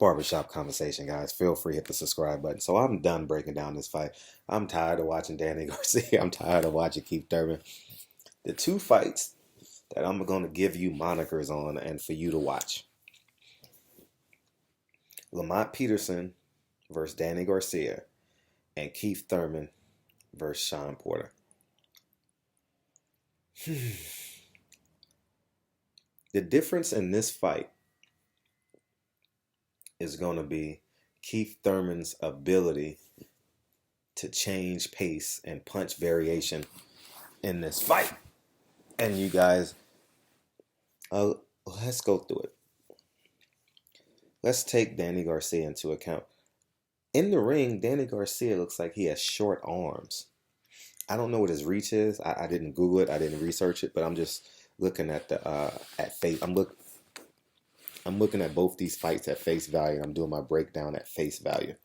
Barbershop conversation, guys. Feel free to hit the subscribe button. So I'm done breaking down this fight. I'm tired of watching Danny Garcia. I'm tired of watching Keith Thurman. The two fights that I'm going to give you monikers on and for you to watch. Lamont Peterson versus Danny Garcia and Keith Thurman versus Sean Porter. The difference in this fight is going to be Keith Thurman's ability to change pace and punch variation in this fight. And you guys, let's go through it. Let's take Danny Garcia into account. In the ring, Danny Garcia looks like he has short arms. I don't know what his reach is. I didn't Google it. I didn't research it, but I'm just looking at the at face. I'm looking at both these fights at face value. I'm doing my breakdown at face value.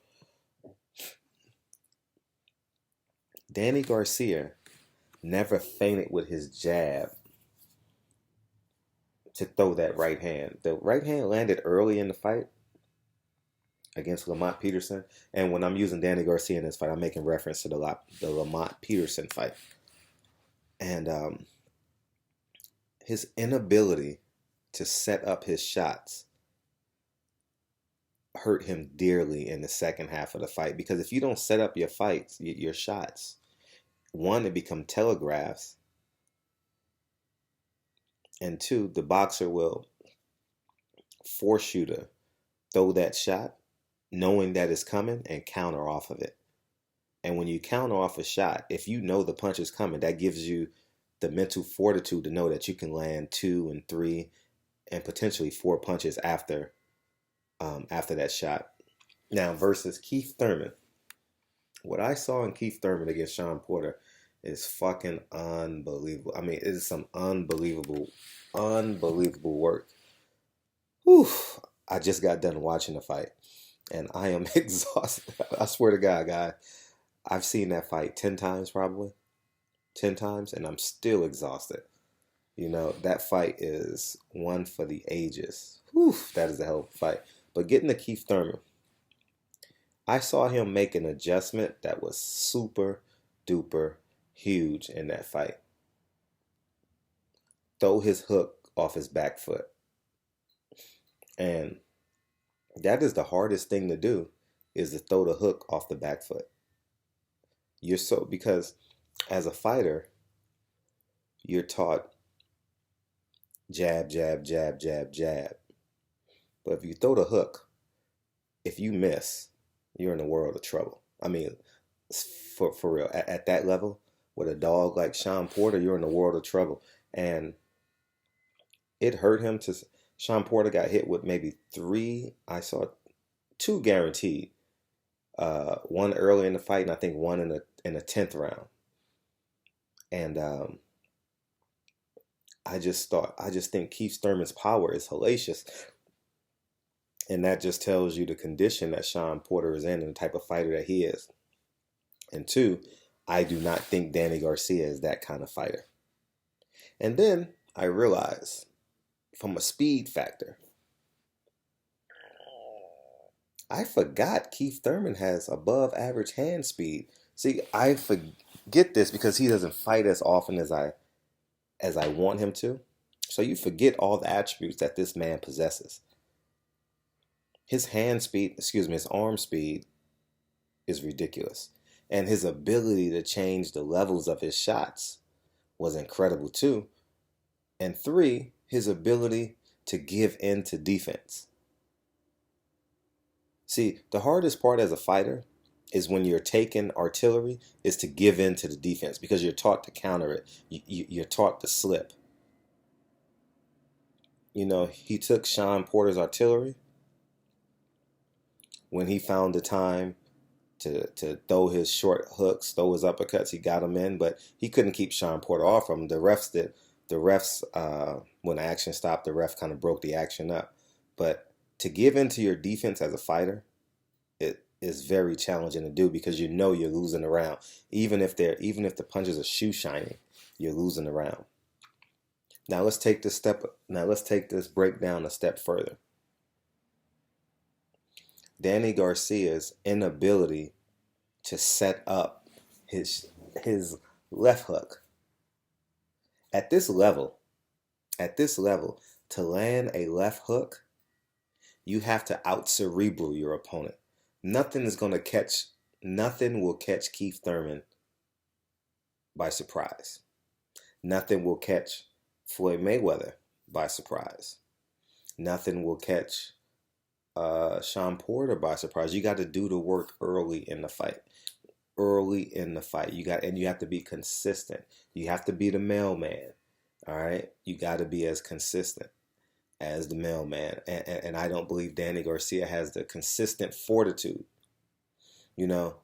Danny Garcia never feinted with his jab to throw that right hand. The right hand landed early in the fight against Lamont Peterson. And when I'm using Danny Garcia in this fight, I'm making reference to the Lamont Peterson fight. And his inability to set up his shots hurt him dearly in the second half of the fight. Because if you don't set up your fights, your shots, one, they become telegraphs. And two, the boxer will force you to throw that shot knowing that it's coming and counter off of it. And when you counter off a shot, if you know the punch is coming, that gives you the mental fortitude to know that you can land 2 and 3 and potentially 4 punches after that shot. Now versus Keith Thurman. What I saw in Keith Thurman against Sean Porter is fucking unbelievable. I mean, it is some unbelievable work. Whew. I just got done watching the fight and I am exhausted. I swear to God, guy, I've seen that fight 10 times probably. 10 times and I'm still exhausted. You know, that fight is one for the ages. Whew, that is a hell of a fight. But getting to Keith Thurman, I saw him make an adjustment that was super duper huge in that fight. Throw his hook off his back foot. And that is the hardest thing to do, is to throw the hook off the back foot. Because as a fighter, you're taught jab, jab, jab, jab, jab. But if you throw the hook, if you miss, you're in a world of trouble. I mean, for real, at that level, with a dog like Sean Porter, you're in a world of trouble. And it hurt him to... Sean Porter got hit with maybe 3. I saw 2 guaranteed. One early in the fight, and I think one in the 10th round. And I just think Keith Thurman's power is hellacious. And that just tells you the condition that Sean Porter is in and the type of fighter that he is. And 2, I do not think Danny Garcia is that kind of fighter. And then I realized, from a speed factor, I forgot Keith Thurman has above average hand speed. See, I forget this because he doesn't fight as often as I want him to. So you forget all the attributes that this man possesses. His arm speed is ridiculous. And his ability to change the levels of his shots was incredible too. And 3, his ability to give in to defense. See, the hardest part as a fighter is when you're taking artillery is to give in to the defense, because you're taught to counter it. You're taught to slip. You know, he took Sean Porter's artillery when he found the time to throw his short hooks, throw his uppercuts. He got him in, but he couldn't keep Sean Porter off from him. The refs did. The refs, when the action stopped, the ref kind of broke the action up. But to give into your defense as a fighter, it is very challenging to do, because you know you're losing the round. Even if the punches are shoe shining, you're losing the round. Now let's take this breakdown a step further. Danny Garcia's inability to set up his his left hook at this level, at this level, to land a left hook, you have to out cerebral your opponent. Nothing is going to catch, nothing will catch Keith Thurman by surprise. Nothing will catch Floyd Mayweather by surprise. Nothing will catch Sean Porter by surprise. You got to do the work early in the fight. Early in the fight, you have to be consistent. You have to be the mailman. All right, you got to be as consistent as the mailman, and I don't believe Danny Garcia has the consistent fortitude. You know,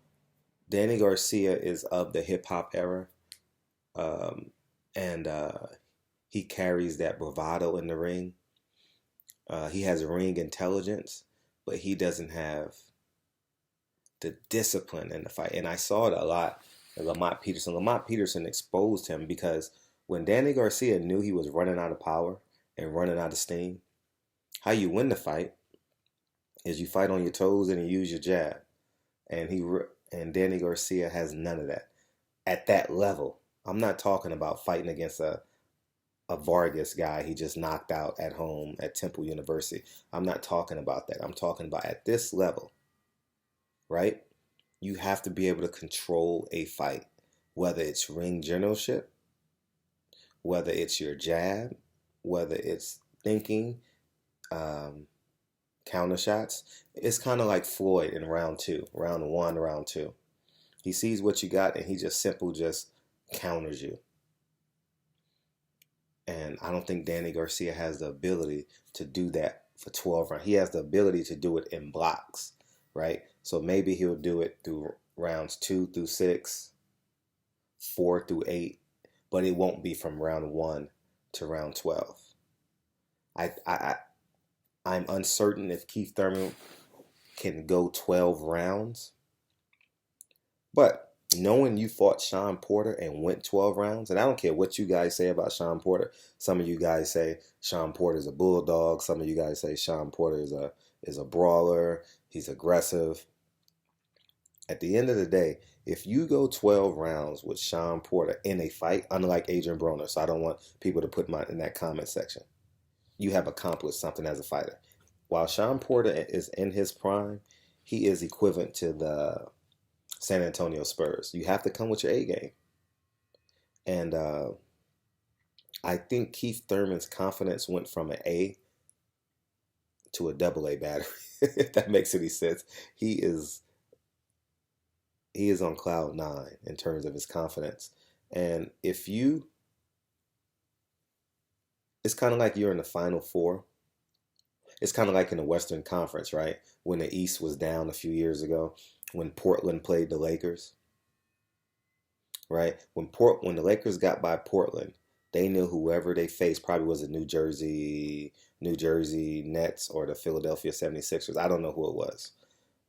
Danny Garcia is of the hip hop era, and he carries that bravado in the ring. He has ring intelligence, but he doesn't have the discipline in the fight. And I saw it a lot in Lamont Peterson. Lamont Peterson exposed him because when Danny Garcia knew he was running out of power and running out of steam, how you win the fight is you fight on your toes and you use your jab. And Danny Garcia has none of that at that level. I'm not talking about fighting against a Vargas guy he just knocked out at home at Temple University. I'm not talking about that. I'm talking about at this level, right? You have to be able to control a fight, whether it's ring generalship, whether it's your jab, whether it's thinking, counter shots. It's kind of like Floyd in round one, round two. He sees what you got and he just counters you. And I don't think Danny Garcia has the ability to do that for 12 rounds. He has the ability to do it in blocks, right? So maybe he'll do it through rounds 2 through 6, 4 through 8, but it won't be from round 1 to round 12. I'm uncertain if Keith Thurman can go 12 rounds, but knowing you fought Sean Porter and went 12 rounds, and I don't care what you guys say about Sean Porter. Some of you guys say Sean Porter is a bulldog. Some of you guys say Sean Porter is a brawler. He's aggressive. At the end of the day, if you go 12 rounds with Sean Porter in a fight, unlike Adrian Broner, so I don't want people to put in that comment section, you have accomplished something as a fighter. While Sean Porter is in his prime, he is equivalent to the San Antonio Spurs. You have to come with your A game. And I think Keith Thurman's confidence went from an A to a double A battery, if that makes any sense. He is on cloud 9 in terms of his confidence. And it's kind of like you're in the Final Four. It's kind of like in the Western Conference, right? When the East was down a few years ago, when Portland played the Lakers, right? When the Lakers got by Portland, they knew whoever they faced probably was the New Jersey Nets or the Philadelphia 76ers. I don't know who it was.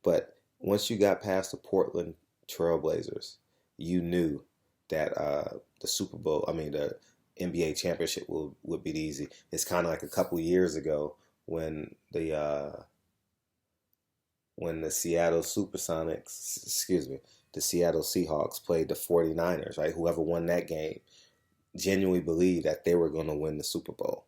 But once you got past the Portland Trailblazers, you knew that the NBA championship would be easy. It's kind of like a couple years ago when the Seattle Seahawks played the 49ers, right? Whoever won that game genuinely believed that they were going to win the Super Bowl.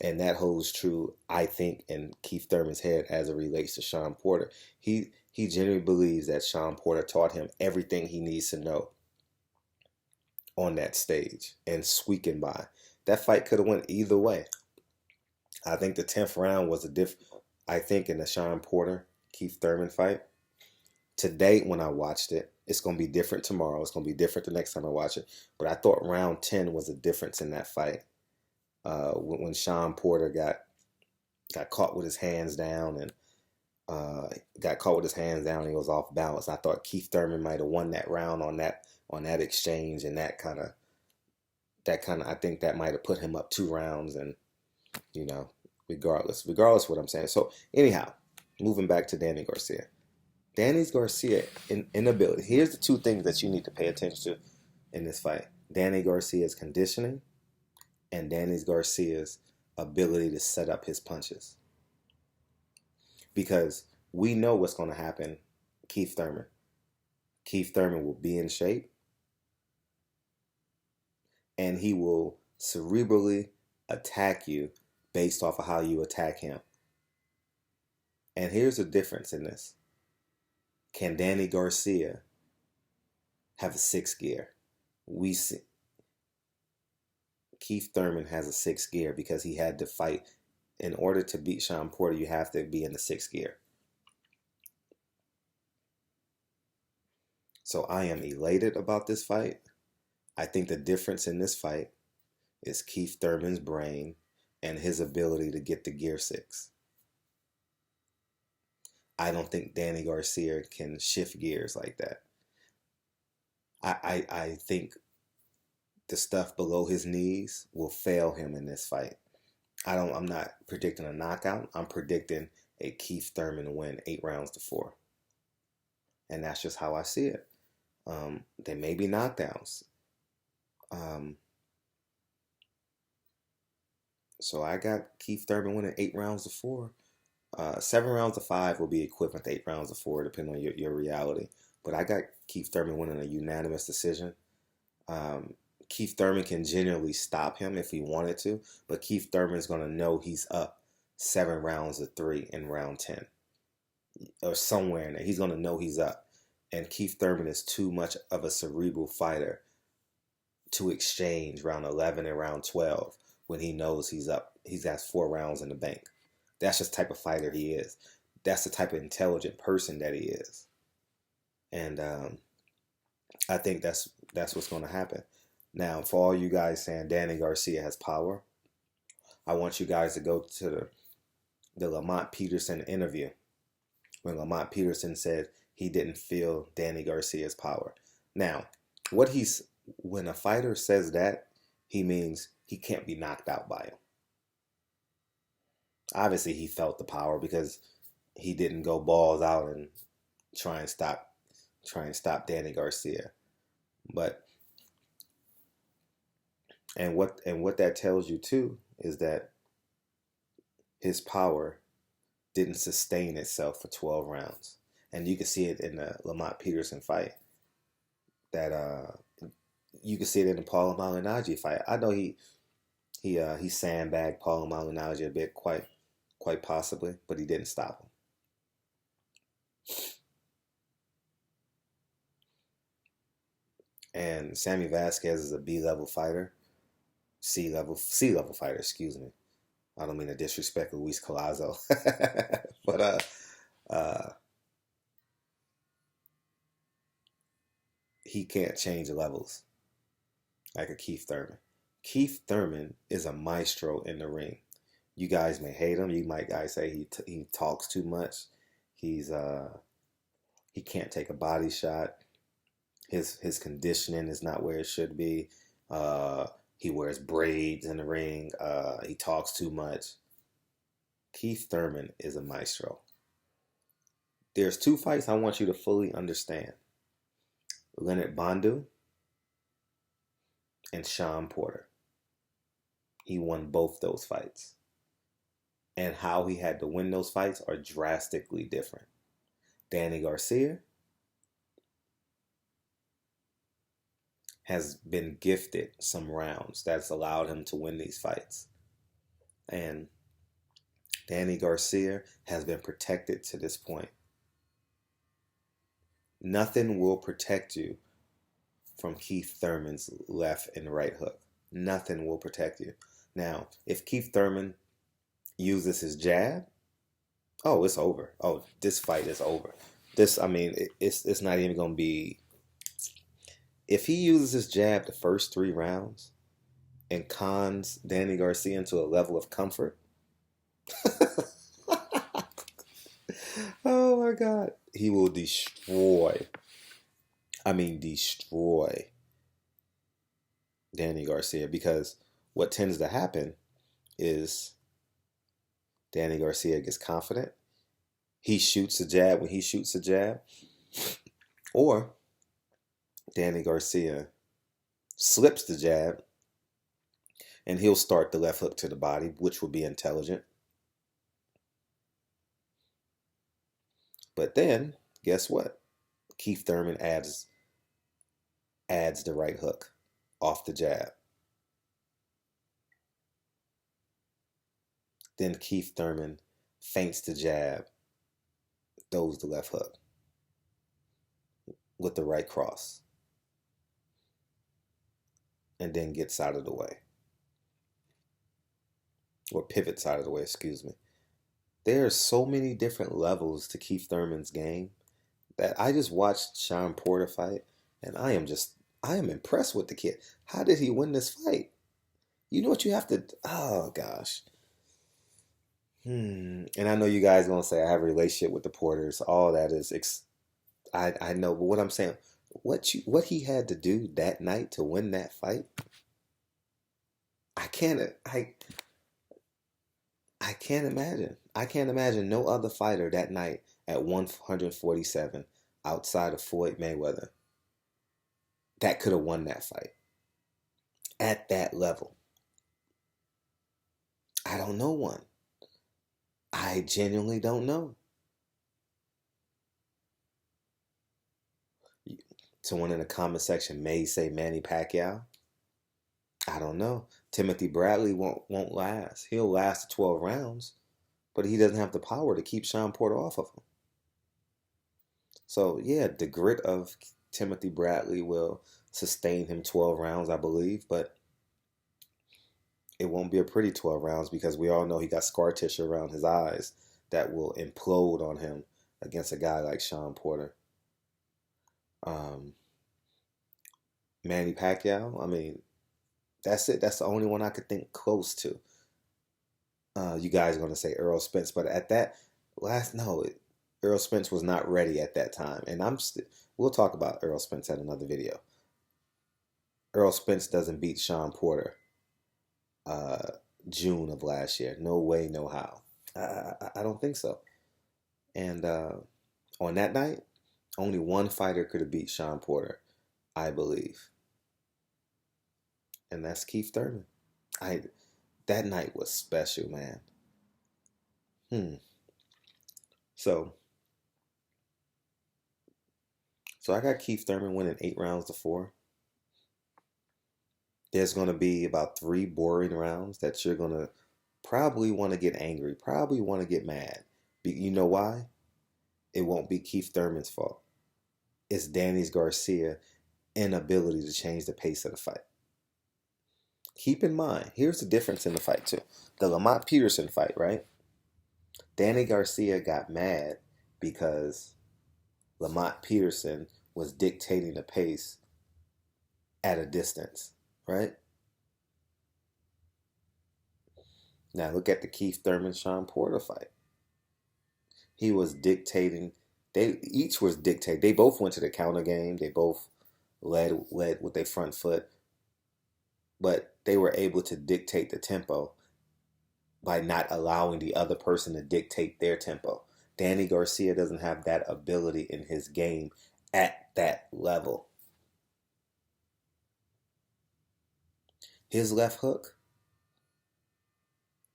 And that holds true, I think, in Keith Thurman's head as it relates to Sean Porter. He genuinely believes that Sean Porter taught him everything he needs to know on that stage and squeaking by. That fight could have went either way. I think the 10th round was I think in the Sean Porter Keith Thurman fight. Today, when I watched it, it's going to be different tomorrow. It's going to be different the next time I watch it. But I thought round 10 was a difference in that fight. When Sean Porter got caught with his hands down and he was off balance. I thought Keith Thurman might have won that round on that exchange, and that kind of I think that might have put him up 2 rounds, and regardless what I'm saying. So anyhow, moving back to Danny Garcia. Danny Garcia inability. Here's the 2 things that you need to pay attention to in this fight. Danny Garcia's conditioning and Danny Garcia's ability to set up his punches. Because We know what's going to happen. Keith Thurman. Keith Thurman will be in shape, and he will cerebrally attack you based off of how you attack him. And here's the difference in this. Can Danny Garcia have a sixth gear? We see Keith Thurman has a sixth gear because he had to fight. In order to beat Shawn Porter, you have to be in the sixth gear. So I am elated about this fight. I think the difference in this fight is Keith Thurman's brain and his ability to get to gear 6. I don't think Danny Garcia can shift gears like that. I think the stuff below his knees will fail him in this fight. I'm not predicting a knockout. I'm predicting a Keith Thurman win 8-4. And that's just how I see it. There may be knockdowns. So I got Keith Thurman winning 8-4. 7-5 will be equivalent to 8-4, depending on your reality. But I got Keith Thurman winning a unanimous decision. Keith Thurman can genuinely stop him if he wanted to, but Keith Thurman is going to know he's up 7-3 in round 10 or somewhere in there. He's going to know he's up. And Keith Thurman is too much of a cerebral fighter to exchange round 11 and round 12 when he knows he's up. He has 4 rounds in the bank. That's just the type of fighter he is. That's the type of intelligent person that he is. And I think that's what's going to happen. Now, for all you guys saying Danny Garcia has power, I want you guys to go to the Lamont Peterson interview when Lamont Peterson said he didn't feel Danny Garcia's power. Now, when a fighter says that, he means he can't be knocked out by him. Obviously, he felt the power because he didn't go balls out and try and stop Danny Garcia. But and what that tells you too is that his power didn't sustain itself for 12 rounds. And you can see it in the Lamont Peterson fight. That you can see it in the Paulo Malignaggi fight. I know he sandbagged Paulo Malignaggi a bit, quite possibly, but he didn't stop him. And Sammy Vasquez is a B-level fighter. C-level fighter, excuse me. I don't mean to disrespect Luis Collazo. But he can't change levels like a Keith Thurman. Keith Thurman is a maestro in the ring. You guys may hate him. You might guys say he talks too much. He can't take a body shot. His conditioning is not where it should be. He wears braids in the ring. He talks too much. Keith Thurman is a maestro. There's 2 fights I want you to fully understand. Leonard Bondu and Shawn Porter. He won both those fights. And how he had to win those fights are drastically different. Danny Garcia has been gifted some rounds that's allowed him to win these fights. And Danny Garcia has been protected to this point. Nothing will protect you from Keith Thurman's left and right hook. Nothing will protect you. Now, if Keith Thurman uses his jab, oh, it's over. Oh, this fight is over. It's not even going to be... If he uses his jab the first 3 rounds and cons Danny Garcia into a level of comfort, oh my God, he will destroy Danny Garcia, because what tends to happen is Danny Garcia gets confident. He shoots a jab when he shoots a jab, or Danny Garcia slips the jab and he'll start the left hook to the body, which will be intelligent. But then, guess what? Keith Thurman adds the right hook off the jab. Then Keith Thurman feints the jab, throws the left hook with the right cross, and then gets out of the way. Or pivots out of the way, excuse me. There are so many different levels to Keith Thurman's game that I just watched Sean Porter fight, and I am impressed with the kid. How did he win this fight? You know what you have to, oh gosh. And I know you guys gonna say I have a relationship with the Porters. All that is, I know, but what I'm saying, what he had to do that night to win that fight, I can't, I can't imagine. I can't imagine no other fighter that night at 147 outside of Floyd Mayweather that could have won that fight at that level. I don't know one. I genuinely don't know. Someone in the comment section may say Manny Pacquiao. I don't know. Timothy Bradley won't last. He'll last 12 rounds, but he doesn't have the power to keep Sean Porter off of him. So yeah, the grit of Timothy Bradley will sustain him 12 rounds, I believe, but it won't be a pretty 12 rounds because we all know he got scar tissue around his eyes that will implode on him against a guy like Sean Porter. Manny Pacquiao, I mean, that's it. That's the only one I could think close to. You guys are going to say Errol Spence, but at that Errol Spence was not ready at that time. And we'll talk about Errol Spence at another video. Errol Spence doesn't beat Sean Porter June of last year. No way, no how. I don't think so. And on that night, only one fighter could have beat Sean Porter, I believe. And that's Keith Thurman. That night was special, man. So I got Keith Thurman winning 8 rounds to 4. There's going to be about 3 boring rounds that you're going to probably want to get angry, probably want to get mad. You know why? It won't be Keith Thurman's fault. It's Danny Garcia's inability to change the pace of the fight. Keep in mind, here's the difference in the fight too. The Lamont Peterson fight, right? Danny Garcia got mad because Lamont Peterson was dictating the pace at a distance, right? Now look at the Keith Thurman Sean Porter fight. He was dictating. They each was dictating. They both went to the counter game. They both led with their front foot, but they were able to dictate the tempo by not allowing the other person to dictate their tempo. Danny Garcia doesn't have that ability in his game at that level. His left hook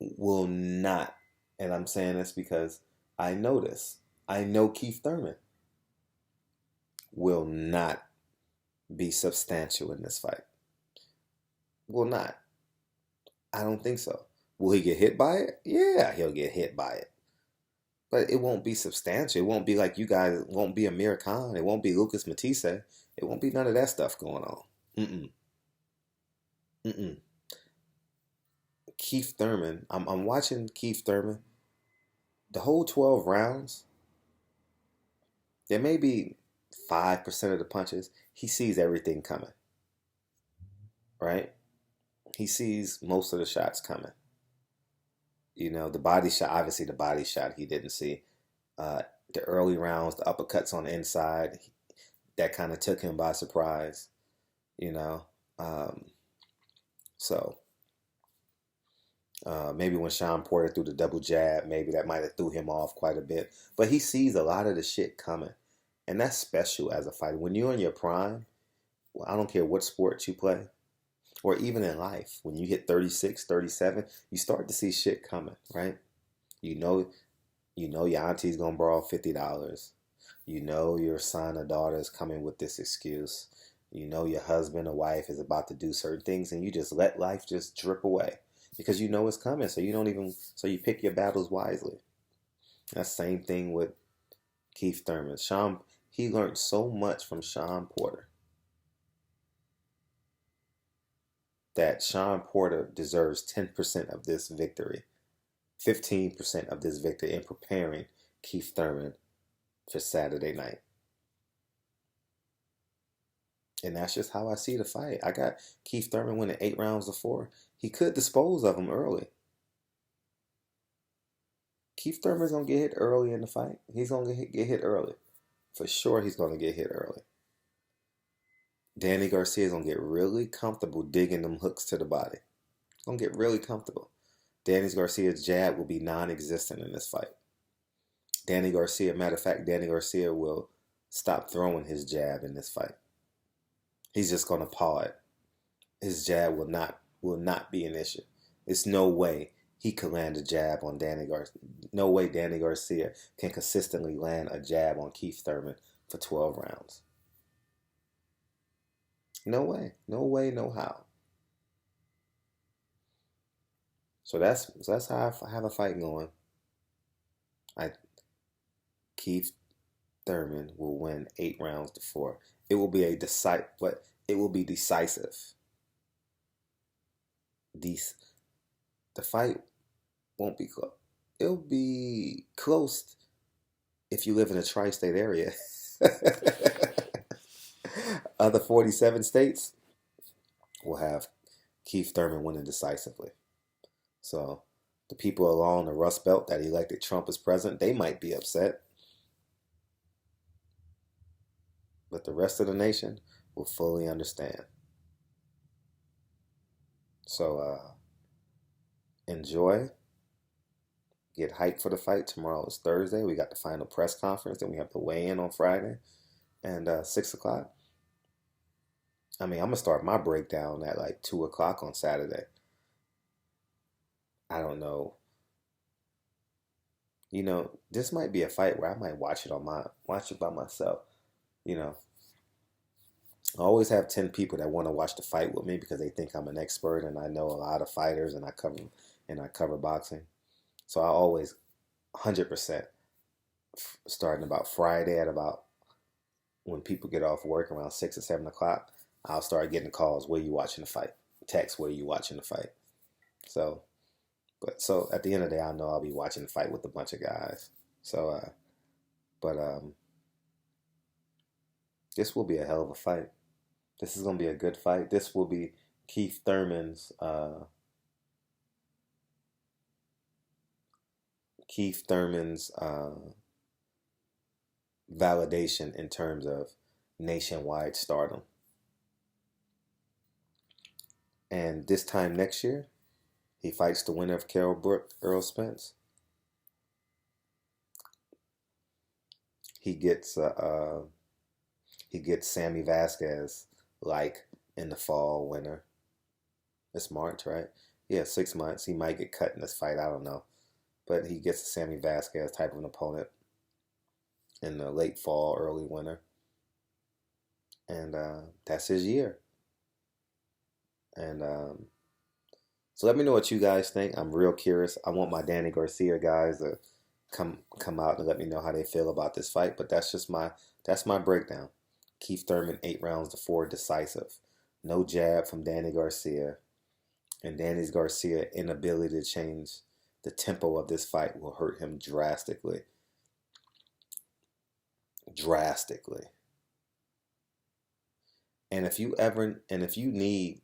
will not, and I'm saying this because I know this. I know Keith Thurman will not be substantial in this fight. Will not. I don't think so. Will he get hit by it? Yeah, he'll get hit by it. But it won't be substantial. It won't be like you guys. It won't be Amir Khan. It won't be Lucas Matisse. It won't be none of that stuff going on. Keith Thurman. I'm watching Keith Thurman. The whole 12 rounds, there may be 5% of the punches. He sees everything coming. Right? He sees most of the shots coming. You know, the body shot, obviously the body shot he didn't see. The early rounds, the uppercuts on the inside, that kind of took him by surprise, you know. Maybe when Sean Porter threw the double jab, maybe that might have threw him off quite a bit. But he sees a lot of the shit coming. And that's special as a fighter. When you're in your prime, well, I don't care what sport you play, or even in life, when you hit 36, 37, you start to see shit coming, right? You know, You know your auntie's gonna borrow $50. You know your son or daughter is coming with this excuse. You know your husband or wife is about to do certain things, and you just let life just drip away because you know it's coming. So you don't even so you pick your battles wisely. That's the same thing with Keith Thurman. He learned so much from Sean Porter that Sean Porter deserves 10% of this victory, 15% of this victory in preparing Keith Thurman for Saturday night. And that's just how I see the fight. I got Keith Thurman winning 8 rounds to 4. He could dispose of him early. Keith Thurman's gonna get hit early in the fight. He's gonna get hit early. For sure he's gonna get hit early. Danny Garcia's gonna get really comfortable digging them hooks to the body. Gonna get really comfortable. Danny Garcia's jab will be non-existent in this fight. Matter of fact, Danny Garcia will stop throwing his jab in this fight. He's just gonna paw it. His jab will not be an issue. It's no way he could land a jab on Danny Garcia. No way Danny Garcia can consistently land a jab on Keith Thurman for 12 rounds. No way. No way, no how. So that's how I have a fight going. Keith Thurman will win 8 rounds to 4. It will be decisive. The fight won't be close. It'll be close if you live in a tri-state area. Other 47 states will have Keith Thurman winning decisively. So the people along the Rust Belt that elected Trump as president, they might be upset. But the rest of the nation will fully understand. So enjoy. Get hyped for the fight. Tomorrow is Thursday. We got the final press conference. Then we have the weigh-in on Friday. And 6 o'clock. I'm going to start my breakdown at like 2 o'clock on Saturday. I don't know. This might be a fight where I might watch it by myself. I always have 10 people that want to watch the fight with me because they think I'm an expert and I know a lot of fighters and I cover boxing. So I always 100% starting about Friday at about when people get off work around 6 or 7 o'clock, I'll start getting calls. Where you watching the fight? Text where you watching the fight. So at the end of the day, I know I'll be watching the fight with a bunch of guys. So, this will be a hell of a fight. This is gonna be a good fight. This will be Keith Thurman's validation in terms of nationwide stardom. And this time next year, he fights the winner of Carol Brook, Earl Spence. He gets Sammy Vasquez like in the fall winter. It's March, right? Yeah, 6 months. He might get cut in this fight. I don't know. But he gets a Sammy Vasquez type of an opponent in the late fall, early winter. And that's his year. And so let me know what you guys think. I'm real curious. I want my Danny Garcia guys to come out and let me know how they feel about this fight. But that's my breakdown. Keith Thurman 8 rounds to 4 decisive. No jab from Danny Garcia. And Danny Garcia's inability to change the tempo of this fight will hurt him drastically. Drastically. And if you need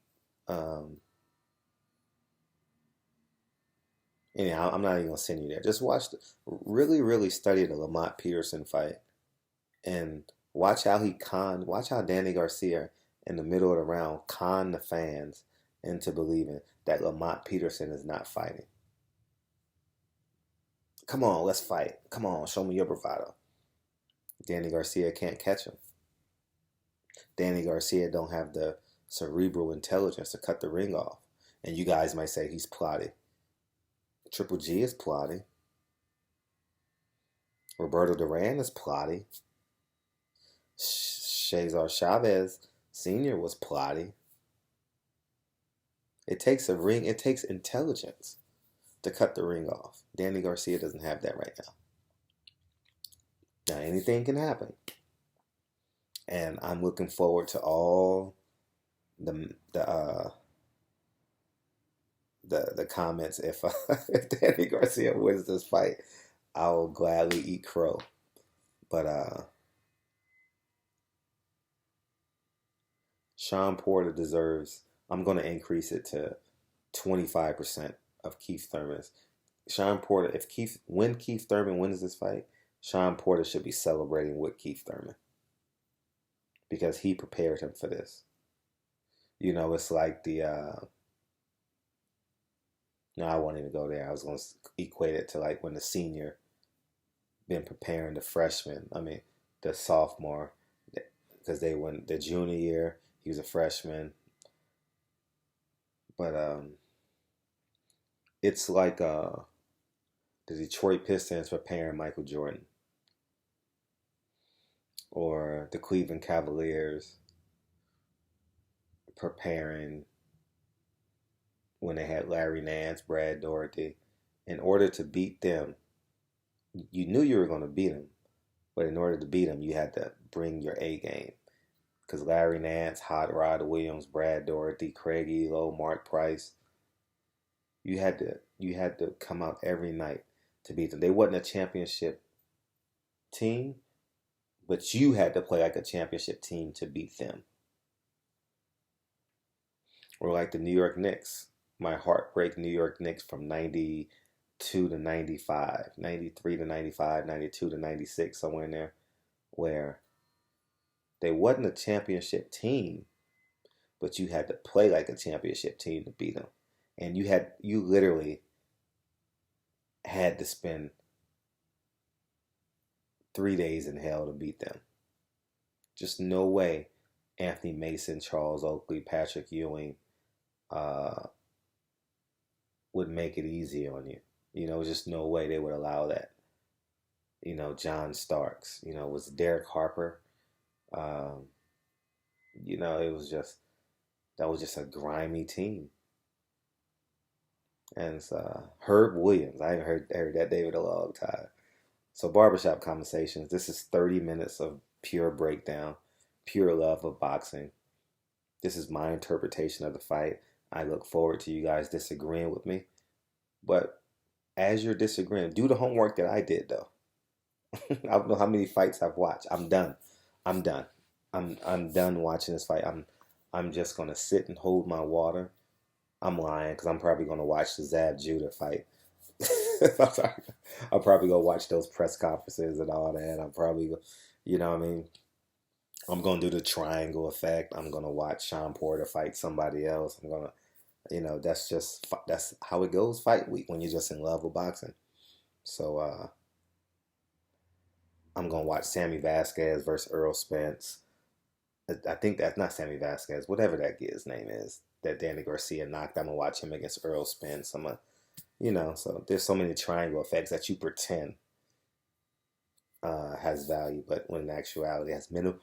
anyhow, I'm not even gonna send you there. Just really study the Lamont Peterson fight and watch how Danny Garcia in the middle of the round conned the fans into believing that Lamont Peterson is not fighting. Come on, let's fight. Come on, show me your bravado. Danny Garcia can't catch him. Danny Garcia don't have the cerebral intelligence to cut the ring off. And you guys might say he's plotting. Triple G is plotting. Roberto Duran is plotty. Cesar Chavez Sr. was plotty. It takes a ring, it takes intelligence to cut the ring off. Danny Garcia doesn't have that right now. Now anything can happen. And I'm looking forward to all the comments if if Danny Garcia wins this fight. I will gladly eat crow. But Sean Porter deserves. I'm going to increase it to 25% of Keith Thurman's. Sean Porter, if Keith Thurman wins this fight, Sean Porter should be celebrating with Keith Thurman because he prepared him for this. You know, it's like the. No, I won't even go there. I was going to equate it to like when the senior been preparing the freshman. I mean, the sophomore, because they went the junior year. He was a freshman, but it's like the Detroit Pistons preparing Michael Jordan, or the Cleveland Cavaliers preparing when they had Larry Nance, Brad Daugherty. In order to beat them, you knew you were going to beat them, but in order to beat them, you had to bring your A game. Because Larry Nance, Hot Rod Williams, Brad Daugherty, Craig Elo, Mark Price, you had to come out every night to beat them. They wasn't a championship team, but you had to play like a championship team to beat them. Or like the New York Knicks, my heartbreak New York Knicks from 92 to 95, 93 to 95, 92 to 96, somewhere in there, where they wasn't a championship team, but you had to play like a championship team to beat them. And you literally had to spend 3 days in hell to beat them. Just no way Anthony Mason, Charles Oakley, Patrick Ewing would make it easy on you. You know, just no way they would allow that. You know, John Starks, you know, was Derek Harper. You know, that was just a grimy team. And it's Herb Williams. I haven't heard that name in a long time. So Barbershop Conversations. This is 30 minutes of pure breakdown, pure love of boxing. This is my interpretation of the fight. I look forward to you guys disagreeing with me. But as you're disagreeing, do the homework that I did, though. I don't know how many fights I've watched. I'm done. I'm done watching this fight. I'm just gonna sit and hold my water. I'm lying because I'm probably gonna watch the Zab Judah fight. I'm sorry. I'll probably go watch those press conferences and all that. I'm probably, you know what I mean? I'm gonna do the triangle effect. I'm gonna watch Sean Porter fight somebody else. I'm gonna, you know, that's how it goes fight week when you're just in love with boxing. So I'm gonna watch Sammy Vasquez versus Earl Spence. I think that's not Sammy Vasquez, whatever that kid's name is, that Danny Garcia knocked. I'm gonna watch him against Earl Spence. You know, so there's so many triangle effects that you pretend has value, but when in actuality has minimal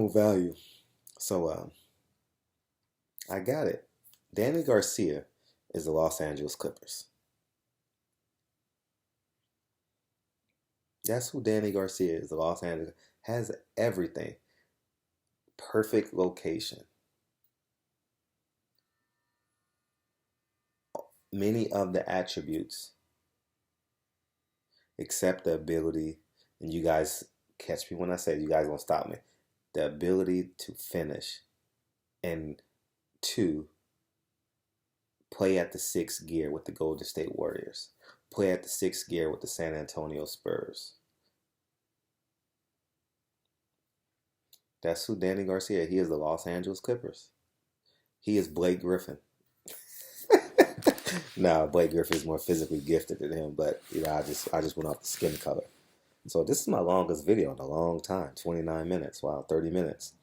value. So I got it. Danny Garcia is the Los Angeles Clippers. That's who Danny Garcia is. The Los Angeles has everything. Perfect location. Many of the attributes, except the ability, and you guys catch me when I say it, you guys won't stop me. The ability to finish and to play at the sixth gear with the Golden State Warriors. Play at the sixth gear with the San Antonio Spurs. That's who Danny Garcia. He is the Los Angeles Clippers. He is Blake Griffin. Nah, Blake Griffin is more physically gifted than him, but you know, I just went off the skin color. So this is my longest video in a long time, 29 minutes. Wow, 30 minutes.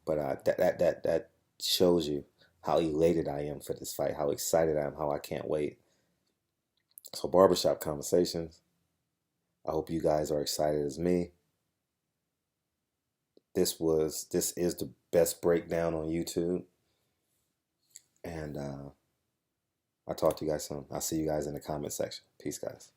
But that shows you how elated I am for this fight, how excited I am, how I can't wait. So Barbershop Conversations. I hope you guys are excited as me. This is the best breakdown on YouTube. And I'll talk to you guys soon. I'll see you guys in the comment section. Peace, guys.